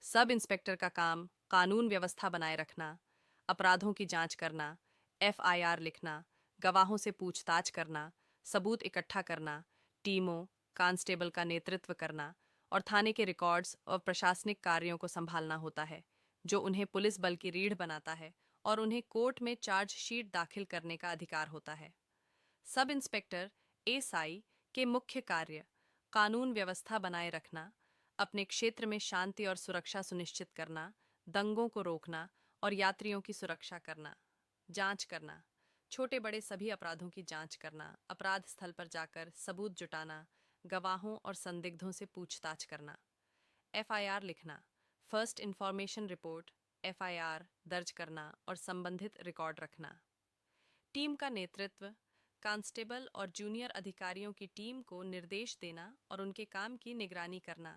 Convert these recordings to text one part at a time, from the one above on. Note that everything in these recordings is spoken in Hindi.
सब इंस्पेक्टर का काम कानून व्यवस्था बनाए रखना, अपराधों की जांच करना, एफआईआर लिखना, गवाहों से पूछताछ करना, सबूत इकट्ठा करना, टीमों, कांस्टेबल का नेतृत्व करना और थाने के रिकॉर्ड्स और प्रशासनिक कार्यों को संभालना होता है, जो उन्हें पुलिस बल की रीढ़ बनाता है और उन्हें कोर्ट में चार्जशीट दाखिल करने का अधिकार होता है। सब इंस्पेक्टर एसआई के मुख्य कार्य कानून व्यवस्था बनाए रखना, अपने क्षेत्र में शांति और सुरक्षा सुनिश्चित करना, दंगों को रोकना और यात्रियों की सुरक्षा करना, जांच करना, छोटे बड़े सभी अपराधों की जांच करना, अपराध स्थल पर जाकर सबूत जुटाना, गवाहों और संदिग्धों से पूछताछ करना, एफआईआर लिखना, फर्स्ट इंफॉर्मेशन रिपोर्ट एफआईआर दर्ज करना और संबंधित रिकॉर्ड रखना। टीम का नेतृत्व कांस्टेबल और जूनियर अधिकारियों की टीम को निर्देश देना और उनके काम की निगरानी करना।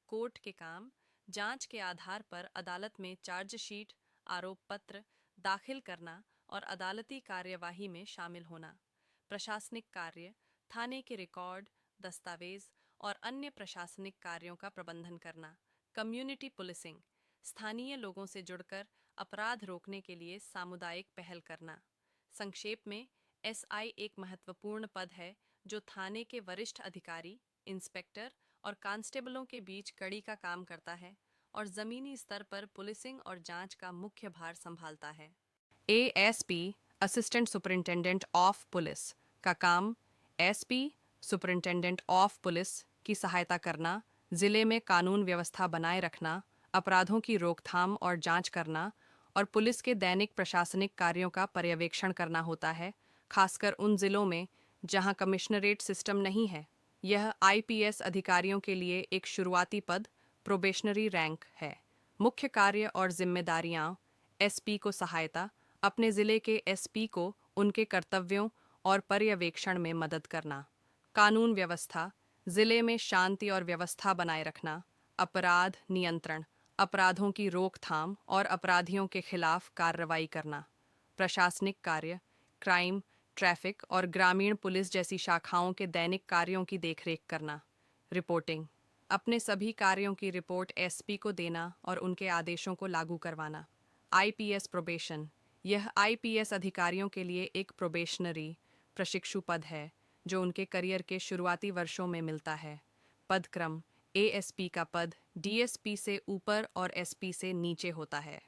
कोर्ट के काम जांच के आधार पर अदालत में चार्जशीट, आरोप पत्र दाखिल करना और अदालती कार्यवाही में शामिल होना। प्रशासनिक कार्य थाने के रिकॉर्ड, दस्तावेज और अन्य प्रशासनिक कार्यों का प्रबंधन करना। कम्युनिटी पुलिसिंग स्थानीय लोगों से जुड़कर अपराध रोकने के लिए सामुदायिक पहल करना। संक्षेप में, एसआई एक महत्वपूर्ण पद है जो थाने के वरिष्ठ अधिकारी, इंस्पेक्टर और कांस्टेबलों के बीच कड़ी का काम करता है और जमीनी स्तर पर पुलिसिंग और जांच का मुख्य भार संभालता है। ASP assistant superintendent of police का काम एसपी सुपरिंटेंडेंट ऑफ पुलिस की सहायता करना, जिले में कानून व्यवस्था बनाए रखना, अपराधों की रोकथाम और जांच करना और पुलिस के दैनिक प्रशासनिक कार्यों का पर्यवेक्षण करना होता है, खासकर उन जिलों में जहां कमिश्नरेट सिस्टम नहीं है। यह आईपीएस अधिकारियों के लिए एक शुरुआती पद, प्रोबेशनरी रैंक है। मुख्य कार्य और जिम्मेदारियां: एसपी को सहायता, अपने जिले के एसपी को उनके कर्तव्यों और पर्यवेक्षण में मदद करना। कानून व्यवस्था: जिले में शांति और व्यवस्था बनाए रखना, अपराध नियंत्रण, अपराधों की रोकथाम और अपराधियों के खिलाफ कार्रवाई करना। प्रशासनिक कार्य: क्राइम, ट्रैफिक और ग्रामीण पुलिस जैसी शाखाओं के दैनिक कार्यों की देखरेख करना। रिपोर्टिंग: अपने सभी कार्यों की रिपोर्ट एसपी को देना और उनके आदेशों को लागू करवाना। आईपीएस प्रोबेशन: यह आईपीएस अधिकारियों के लिए एक प्रोबेशनरी प्रशिक्षु पद है जो उनके करियर के शुरुआती वर्षों में मिलता है। पदक्रम: एएसपी का पद डीएसपी से ऊपर और एसपी से नीचे होता है।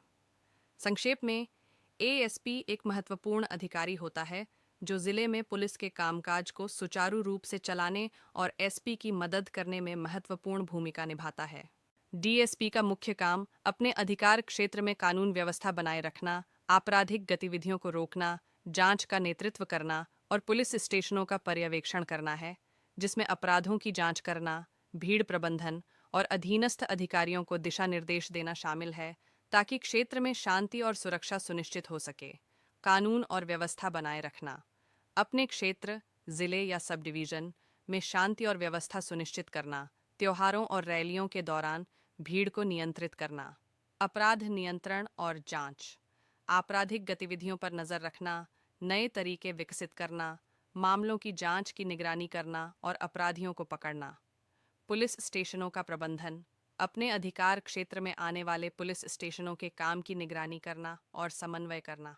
संक्षेप में, एएसपी एक महत्वपूर्ण अधिकारी होता है जो जिले में पुलिस के कामकाज को सुचारू रूप से चलाने और एसपी की मदद करने में महत्वपूर्ण भूमिका निभाता है। डीएसपी का मुख्य काम अपने अधिकार क्षेत्र में कानून व्यवस्था बनाए रखना, आपराधिक गतिविधियों को रोकना, जांच का नेतृत्व करना और पुलिस स्टेशनों का पर्यवेक्षण करना है, जिसमें अपराधों की जांच करना, भीड़ प्रबंधन और अधीनस्थ अधिकारियों को दिशा निर्देश देना शामिल है ताकि क्षेत्र में शांति और सुरक्षा सुनिश्चित हो सके। कानून और व्यवस्था बनाए रखना: अपने क्षेत्र, जिले या सब डिवीजन में शांति और व्यवस्था सुनिश्चित करना, त्योहारों और रैलियों के दौरान भीड़ को नियंत्रित करना। अपराध नियंत्रण और जांच: आपराधिक गतिविधियों पर नजर रखना, नए तरीके विकसित करना, मामलों की जांच की निगरानी करना और अपराधियों को पकड़ना। पुलिस स्टेशनों का प्रबंधन: अपने अधिकार क्षेत्र में आने वाले पुलिस स्टेशनों के काम की निगरानी करना और समन्वय करना।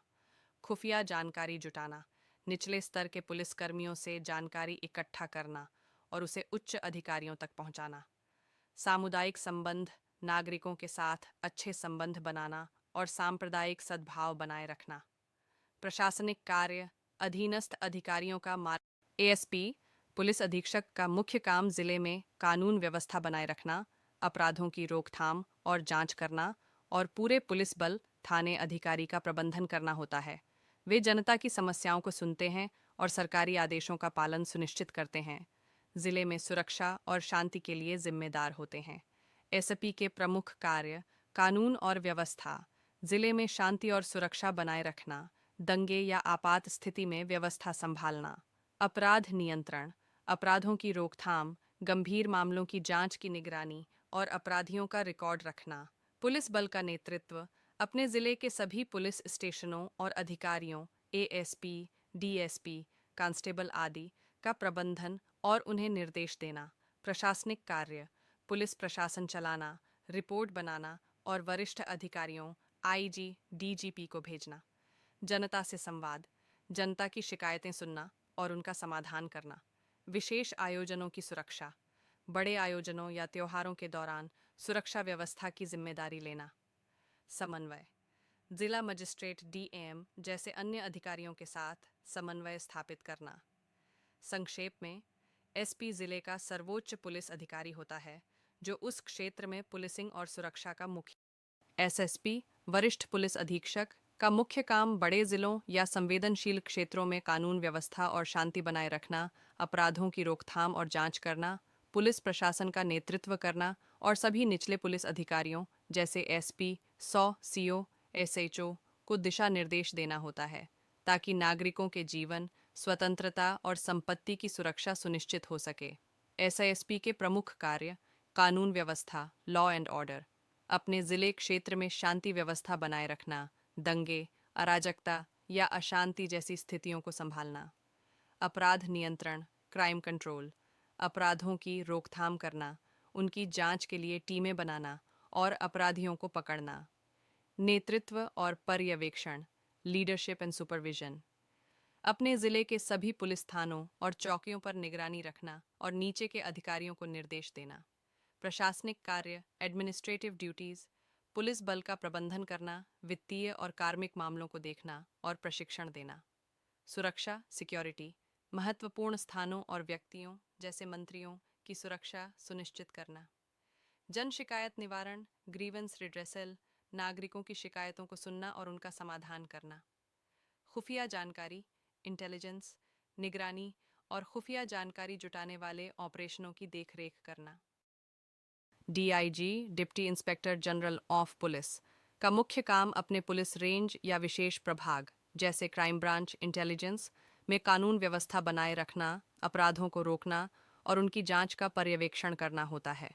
खुफिया जानकारी जुटाना: निचले स्तर के पुलिसकर्मियों से जानकारी इकट्ठा करना और उसे उच्च अधिकारियों तक पहुंचाना। सामुदायिक संबंध: नागरिकों के साथ अच्छे संबंध बनाना और सांप्रदायिक सद्भाव बनाए रखना। प्रशासनिक कार्य: अधीनस्थ अधिकारियों का मार्ग। एएसपी पुलिस अधीक्षक का मुख्य काम जिले में कानून व्यवस्था बनाए रखना, अपराधों की रोकथाम और जांच करना और पूरे पुलिस बल थाने अधिकारी का प्रबंधन करना होता है। वे जनता की समस्याओं को सुनते हैं और सरकारी आदेशों का पालन सुनिश्चित करते हैं। जिले में सुरक्षा और शांति के लिए जिम्मेदार होते हैं। एसपी के प्रमुख कार्य: कानून और व्यवस्था, जिले में शांति और सुरक्षा बनाए रखना, दंगे या आपात स्थिति में व्यवस्था संभालना। अपराध नियंत्रण: अपराधों की रोकथाम, गंभीर मामलों की जांच की निगरानी और अपराधियों का रिकॉर्ड रखना। पुलिस बल का नेतृत्व: अपने जिले के सभी पुलिस स्टेशनों और अधिकारियों, एएसपी, डीएसपी, कांस्टेबल आदि का प्रबंधन और उन्हें निर्देश देना। प्रशासनिक कार्य: पुलिस प्रशासन चलाना, रिपोर्ट बनाना और वरिष्ठ अधिकारियों आईजी, डीजीपी को भेजना। जनता से संवाद, जनता की शिकायतें सुनना और उनका समाधान करना। विशेष आयोजनों की सुरक्षा, बड़े आयोजनों या त्योहारों के दौरान सुरक्षा व्यवस्था की जिम्मेदारी लेना। समन्वय, जिला मजिस्ट्रेट डीएम जैसे अन्य अधिकारियों के साथ समन्वय स्थापित करना। संक्षेप में, एसपी जिले का सर्वोच्च पुलिस अधिकारी होता है जो उस क्षेत्र में पुलिसिंग और सुरक्षा का मुख्य। एसएसपी, वरिष्ठ पुलिस अधीक्षक, का मुख्य काम बड़े जिलों या संवेदनशील क्षेत्रों में कानून व्यवस्था और शांति बनाए रखना, अपराधों की रोकथाम और जांच करना, पुलिस प्रशासन का नेतृत्व करना और सभी निचले पुलिस अधिकारियों जैसे एसपी, 100 सीओ, एसएचओ को दिशा निर्देश देना होता है ताकि नागरिकों के जीवन, स्वतंत्रता और संपत्ति की सुरक्षा सुनिश्चित हो सके। एसआईएसपी के प्रमुख कार्य: कानून व्यवस्था, लॉ एंड ऑर्डर, अपने जिले क्षेत्र में शांति व्यवस्था बनाए रखना, दंगे, अराजकता या अशांति जैसी स्थितियों को संभालना। अपराध नियंत्रण, क्राइम कंट्रोल, अपराधों की रोकथाम करना, उनकी जांच के लिए टीमें बनाना और अपराधियों को पकड़ना। नेतृत्व और पर्यवेक्षण, लीडरशिप एंड सुपरविजन, अपने जिले के सभी पुलिस थानों और चौकियों पर निगरानी रखना और नीचे के अधिकारियों को निर्देश देना। प्रशासनिक कार्य, एडमिनिस्ट्रेटिव ड्यूटीज, पुलिस बल का प्रबंधन करना, वित्तीय और कार्मिक मामलों को देखना और प्रशिक्षण देना। सुरक्षा, सिक्योरिटी, महत्वपूर्ण स्थानों और व्यक्तियों जैसे मंत्रियों की सुरक्षा सुनिश्चित करना। जन शिकायत निवारण, ग्रीवेंस रिड्रेसल, नागरिकों की शिकायतों को सुनना और उनका समाधान करना। खुफिया जानकारी, इंटेलिजेंस, निगरानी और खुफिया जानकारी जुटाने वाले ऑपरेशनों की देखरेख करना। DIG, deputy inspector general of police, का मुख्य काम अपने पुलिस रेंज या विशेष प्रभाग जैसे क्राइम ब्रांच, इंटेलिजेंस में कानून व्यवस्था बनाए रखना, अपराधों को रोकना और उनकी जांच का पर्यवेक्षण करना होता है।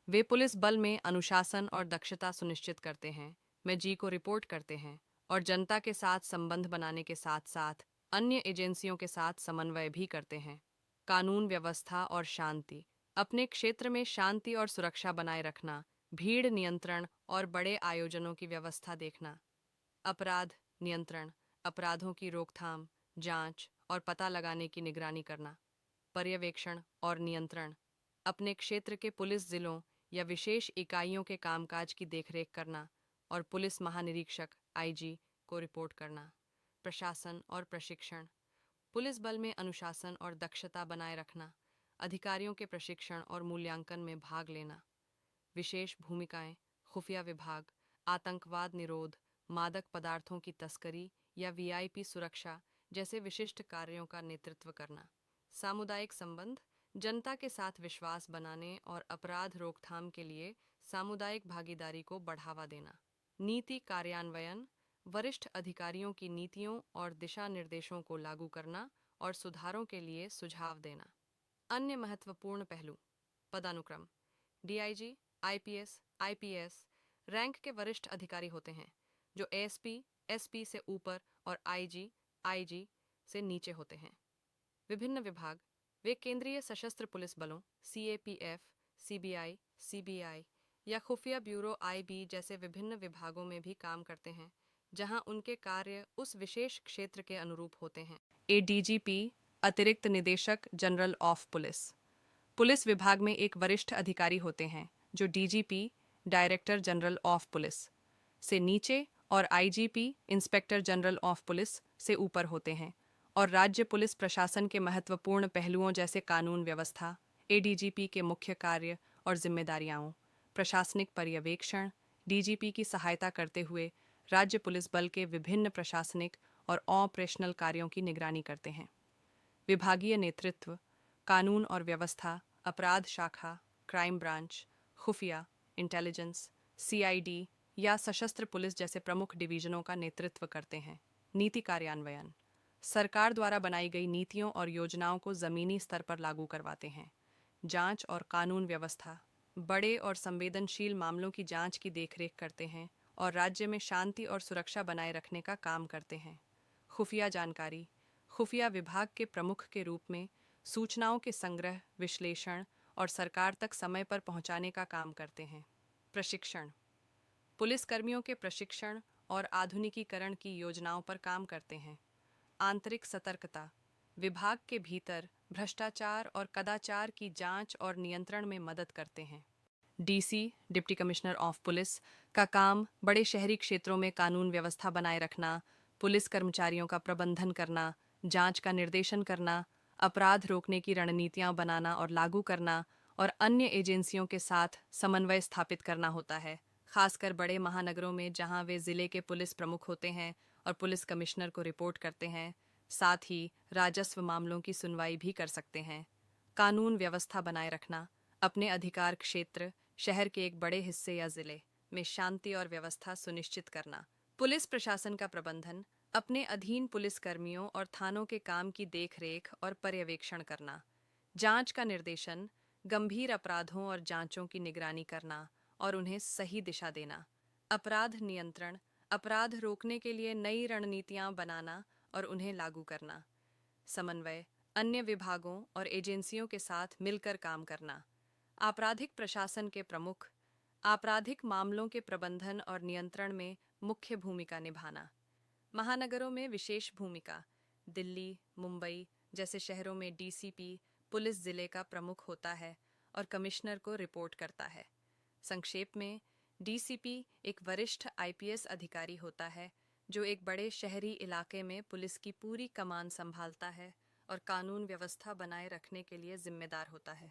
वे पुलिस बल में अनुशासन और दक्षता सुनिश्चित करते हैं, में जी को रिपोर्ट करते हैं और जनता के साथ संबंध बनाने के साथ साथ अन्य एजेंसियों के साथ समन्वय भी करते हैं। कानून व्यवस्था और शांति, अपने क्षेत्र में शांति और सुरक्षा बनाए रखना, भीड़ नियंत्रण और बड़े आयोजनों की व्यवस्था देखना। अपराध नियंत्रण, अपराधों की रोकथाम, जांच और पता लगाने की निगरानी करना। पर्यवेक्षण और नियंत्रण, अपने क्षेत्र के पुलिस जिलों या विशेष इकाइयों के कामकाज की देखरेख करना और पुलिस महानिरीक्षक आईजी को रिपोर्ट करना। प्रशासन और प्रशिक्षण, पुलिस बल में अनुशासन और दक्षता बनाए रखना, अधिकारियों के प्रशिक्षण और मूल्यांकन में भाग लेना। विशेष भूमिकाएं, खुफिया विभाग, आतंकवाद निरोध, मादक पदार्थों की तस्करी या वीआईपी सुरक्षा जैसे विशिष्ट कार्यों का नेतृत्व करना। सामुदायिक संबंध, जनता के साथ विश्वास बनाने और अपराध रोकथाम के लिए सामुदायिक भागीदारी को बढ़ावा देना। नीति कार्यान्वयन, वरिष्ठ अधिकारियों की नीतियों और दिशा निर्देशों को लागू करना और सुधारों के लिए सुझाव देना। अन्य महत्वपूर्ण पहलू: पदानुक्रम, डीआईजी, आईपीएस, आईपीएस रैंक के वरिष्ठ अधिकारी होते हैं जो एएसपी, एसपी से ऊपर और आईजी, आईजी से नीचे होते हैं। विभिन्न विभाग, वे केंद्रीय सशस्त्र पुलिस बलों सीएपीएफ, सीबीआई, सीबीआई या खुफिया ब्यूरो आईबी जैसे विभिन्न विभागों में भी काम करते हैं जहां उनके कार्य उस विशेष क्षेत्र के अनुरूप होते हैं। एडीजीपी, अतिरिक्त निदेशक जनरल ऑफ पुलिस, पुलिस विभाग में एक वरिष्ठ अधिकारी होते हैं जो DGP, director general of police से नीचे और IGP, inspector general of police से ऊपर होते हैं और राज्य पुलिस प्रशासन के महत्वपूर्ण पहलुओं जैसे कानून व्यवस्था, एडीजीपी के मुख्य कार्य और जिम्मेदारियां, प्रशासनिक पर्यवेक्षण, डीजीपी की सहायता करते हुए राज्य पुलिस बल के विभिन्न प्रशासनिक और ऑपरेशनल कार्यों की निगरानी करते हैं। विभागीय नेतृत्व, कानून और व्यवस्था, अपराध शाखा, क्राइम ब्रांच, खुफिया, इंटेलिजेंस, सीआईडी या सशस्त्र पुलिस जैसे प्रमुख डिवीजनों का नेतृत्व करते हैं। नीति कार्यान्वयन, सरकार द्वारा बनाई गई नीतियों और योजनाओं को जमीनी स्तर पर लागू करवाते हैं। जांच और कानून व्यवस्था, बड़े और संवेदनशील मामलों की जांच की देखरेख करते हैं और राज्य में शांति और सुरक्षा बनाए रखने का काम करते हैं। खुफिया जानकारी, खुफिया विभाग के प्रमुख के रूप में सूचनाओं के संग्रह, विश्लेषण और सरकार तक समय पर पहुंचाने का काम करते हैं। प्रशिक्षण, पुलिसकर्मियों के प्रशिक्षण और आधुनिकीकरण की योजनाओं पर काम करते हैं। आंतरिक सतर्कता, विभाग के भीतर भ्रष्टाचार और कदाचार की जांच और नियंत्रण में मदद करते हैं। DC, deputy commissioner of police, का काम बड़े शहरी क्षेत्रों में कानून व्यवस्था बनाए रखना, पुलिस कर्मचारियों का प्रबंधन करना, जांच का निर्देशन करना, अपराध रोकने की रणनीतियां बनाना और लागू करना और अन्य एजेंसियों के साथ समन्वय स्थापित करना होता है, खासकर बड़े महानगरों में जहां वे जिले के पुलिस प्रमुख होते हैं और पुलिस कमिश्नर को रिपोर्ट करते हैं। साथ ही राजस्व मामलों की सुनवाई भी कर सकते हैं। कानून व्यवस्था बनाए रखना, अपने अधिकार क्षेत्र, शहर के एक बड़े हिस्से या जिले में शांति और व्यवस्था सुनिश्चित करना। पुलिस प्रशासन का प्रबंधन, अपने अधीन पुलिसकर्मियों और थानों के काम की देखरेख और पर्यवेक्षण करना। जांच का निर्देशन, गंभीर अपराधों और जांचों की निगरानी करना और उन्हें सही दिशा देना। अपराध नियंत्रण, अपराध रोकने के लिए नई रणनीतियां बनाना और उन्हें लागू करना। समन्वय, अन्य विभागों और एजेंसियों के साथ मिलकर काम करना। आपराधिक प्रशासन के प्रमुख, आपराधिक मामलों के प्रबंधन और नियंत्रण में मुख्य भूमिका निभाना। महानगरों में विशेष भूमिका, दिल्ली, मुंबई जैसे शहरों में डीसीपी पुलिस जिले का प्रमुख होता है और कमिश्नर को रिपोर्ट करता है। संक्षेप में, डीसीपी एक वरिष्ठ आईपीएस अधिकारी होता है जो एक बड़े शहरी इलाके में पुलिस की पूरी कमान संभालता है और कानून व्यवस्था बनाए रखने के लिए जिम्मेदार होता है।